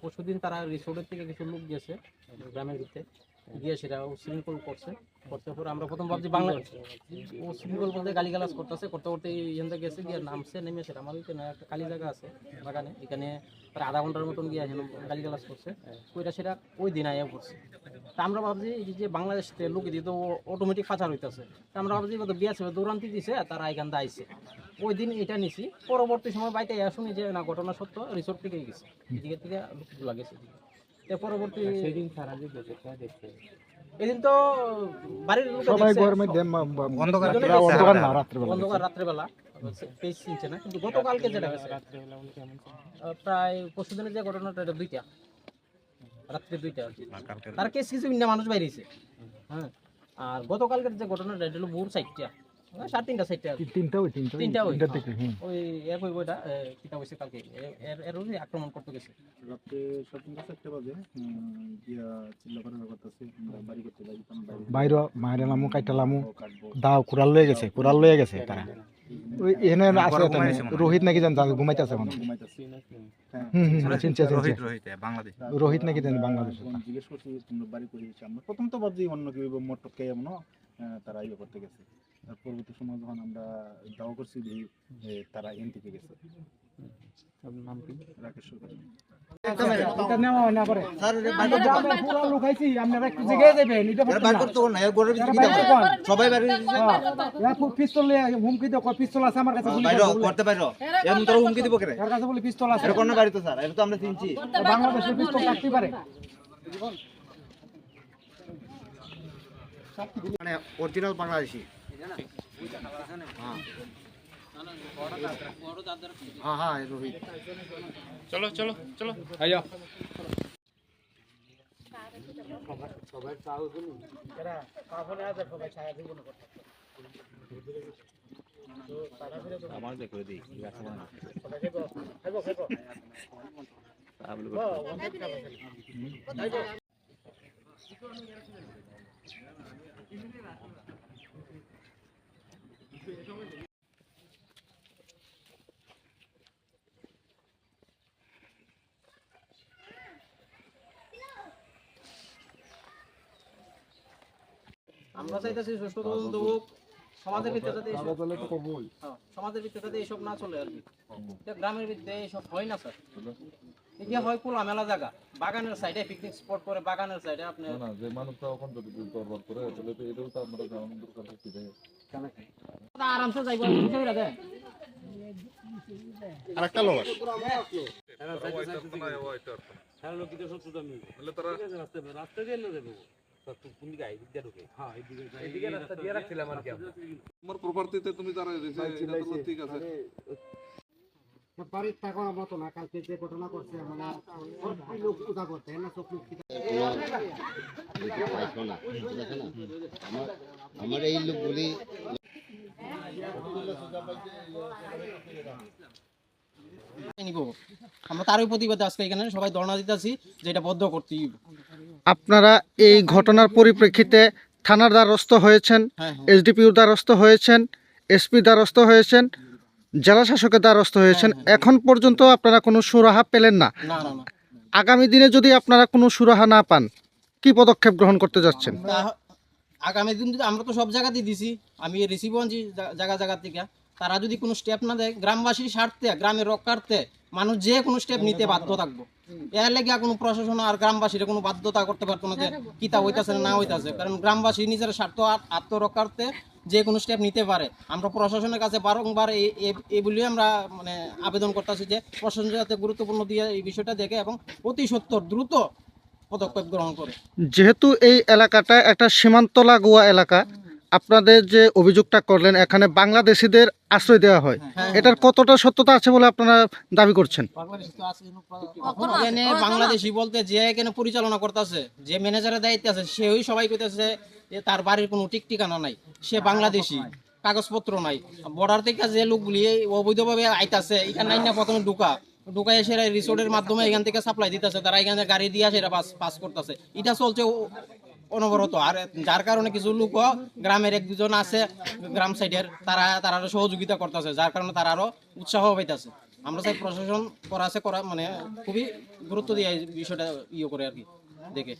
পরশুদিন তারা রিসোর্টের থেকে কিছু লোক গেছে গ্রামের ভিতরে, গিয়ে সেটা উশৃঙ্খল করছে। করতে পরে আমরা প্রথম ভাবছি বাংলা উশৃঙ্খল বলতে গালিগালাজ করতেছে, করতে করতে এখান থেকে গেছে, গিয়ে নামছে, নেমে সেটা আমাদের এখানে একটা খালি জায়গা আছে বাগানে, এখানে প্রায় আধা ঘন্টার মতন গিয়ে এখানে গালিগালাজ করছে। ওইটা সেটা ওই দিন আয়া পড়ছে। তা আমরা ভাবছি এই যে বাংলাদেশ থেকে লোক দিয়ে তো অটোমেটিক পাচার হইতেছে, তা আমরা ভাবছি বিয়ে আছে দৌড়ান্তি দিছে, তারা এখান থেকে আইসে ওই দিন এটা নিছি। পরবর্তী সময় বাইতে শুনি যে না, ঘটনা সত্য, রিসোর্ট থেকেই গেছে, এদিকে থেকে লোকগুলো গেছে। পরবর্তী সেদিন সারা দিন দেখতে, এদিন তো বাড়ির সবাই ঘরের মধ্যে অন্ধকার রাত্রেবেলা পেজ চিনছে না, কিন্তু গতকালকে যেটা গেছে প্রায় পরশু দিনের যে ঘটনাটা, এটা 2টা রাত্রে 2টা তার কেস কিছু ইন্ডিয়া মানুষ বাইরেছে। হ্যাঁ, আর গতকালকের যে ঘটনাটা এটা হলো ভোর 4টা, 3:30 তিনটা ওই এক ওই বইটা কিতা হয়েছে কালকে, এর আক্রমণ করতে গেছে রাত্রে 4:30 বাজে, বাইরে মায়ের লামু কাইটা লামু দাও কুড়াল লয়ে গেছে তারা। ওই এখানে আছে রোহিত নাকি জান ঘুমাইতেছে মানে, রোহিত নাকি জানি বাংলাদেশ। জিজ্ঞেস করছি তোমরা বাড়ি করে দিচ্ছি, আমরা প্রথম তো ভাবছি অন্য কেউ মোটর খেয়ে এমন তারা ইয়ে করতে গেছে। পরবর্তী সময় যখন আমরা দাওয়া করছি তারা এন থেকে গেছে। নাম কি? রাকেশ সরকার। মানে অরিজিনাল বাংলাদেশী। হ্যাঁ হ্যাঁ রোহিত। চলো চলো চলো আইয়া আমার দেখো দিই আমরা চাইতেছি সুষ্ঠু তদন্ত হোক, সমাজের ভিতরে যাতে সমাজের ভিতরে যাতে এইসব না চলে আর কি। গ্রামের ভিতরে এইসব হয় না স্যার, এটা হয় খোলামেলা জায়গা, বাগানের সাইডে পিকনিক স্পট করে, বাগানের সাইডে আপনি যে মানুষটা ওখান থেকে দরবার করে তাহলে তো এটাও তো আপনারা জানান দরকার হচ্ছে যে আরামসে যাইব। আরেকটা লোক তোমার প্রপার্টিতে তুমি তারা ঠিক আছে। বাড়ির থাকার মতো না, কালকে যে ঘটনা করছে আমার এই লোকগুলি আমরা তারই প্রতিবাদে আজকে এখানে সবাই ধর্ণা দিতেছি যে এটা বন্ধ করতেই হবে। আপনারা এই ঘটনার পরিপ্রেক্ষিতে থানার দ্বারস্থ হয়েছেন, এসডিপিওর দ্বারস্থ হয়েছেন, এসপি দ্বারস্থ হয়েছেন, জেলা শাসকের দ্বারস্থ হয়েছেন, এখন পর্যন্ত আপনারা কোনো সুরাহা পেলেন না। আগামী দিনে যদি আপনারা কোনো সুরাহা না পান, কি পদক্ষেপ গ্রহণ করতে যাচ্ছেন? আগামী দিন আমরা তো সব জায়গাতেই দিছি, আমি রিসিভ আনছি জায়গা থেকে, তারা যদি কোনো স্টেপ না দেয় গ্রামবাসীর স্বার্থে, গ্রামের রক্ষার্থে মানুষ যে কোনো স্টেপ নিতে বাধ্য থাকবো। এর লেগে কোনো প্রশাসন আর গ্রামবাসীর কোনো বাধ্যতা করতে পারতো না যে কিতা হইতাছে না হইতাছে, কারণ গ্রামবাসী নিজের স্বার্থ আত্মরক্ষার্থে যে কোনো স্টেপ নিতে পারে। আমরা প্রশাসনের কাছে বারংবার এই বলে আমরা মানে আবেদন করতেছি যে প্রশাসন যাতে গুরুত্বপূর্ণ দিয়ে এই বিষয়টা দেখে এবং অতি সত্বর দ্রুত পদক্ষেপ গ্রহণ করে। যেহেতু এই এলাকাটা একটা সীমান্ত লাগোয়া এলাকা, আপনাদের যে অভিযোগটা করলেন এখানে বাংলাদেশিদের আশ্রয় দেওয়া হয়, এটার কতটা সত্যতা আছে বলে আপনারা দাবি করছেন? এখানে বাংলাদেশি বলতে যে এখানে পরিচালনা করতেছে, যে ম্যানেজারের দায়িত্বে আছে, সেই সবাই কইতেছে যে তার বাড়ির কোনো ঠিক ঠিকানা নাই, সে বাংলাদেশি, কাগজপত্র নাই। বর্ডার থেকে যে লোকগুলি অবৈধভাবে আইতাছে, এখানে নাই না প্রথমে ঢুকাই সেরা রিসোর্টের মাধ্যমে এখান থেকে সাপ্লাই দিতেছে, তারা এখানে গাড়ি দিয়ে সেটা পাস করতেছে, এটা চলছে অনবরত। আর যার কারণে কিছু লোক গ্রামের এক দুজন আছে গ্রাম সাইডের, তারা সহযোগিতা করতেছে, যার কারণে তারা আরো উৎসাহ পাইতেছে। আমরা চাই প্রশাসন করা আছে করা মানে খুবই গুরুত্ব দিয়ে এই বিষয়টা ইয়ে করে আর কি দেখে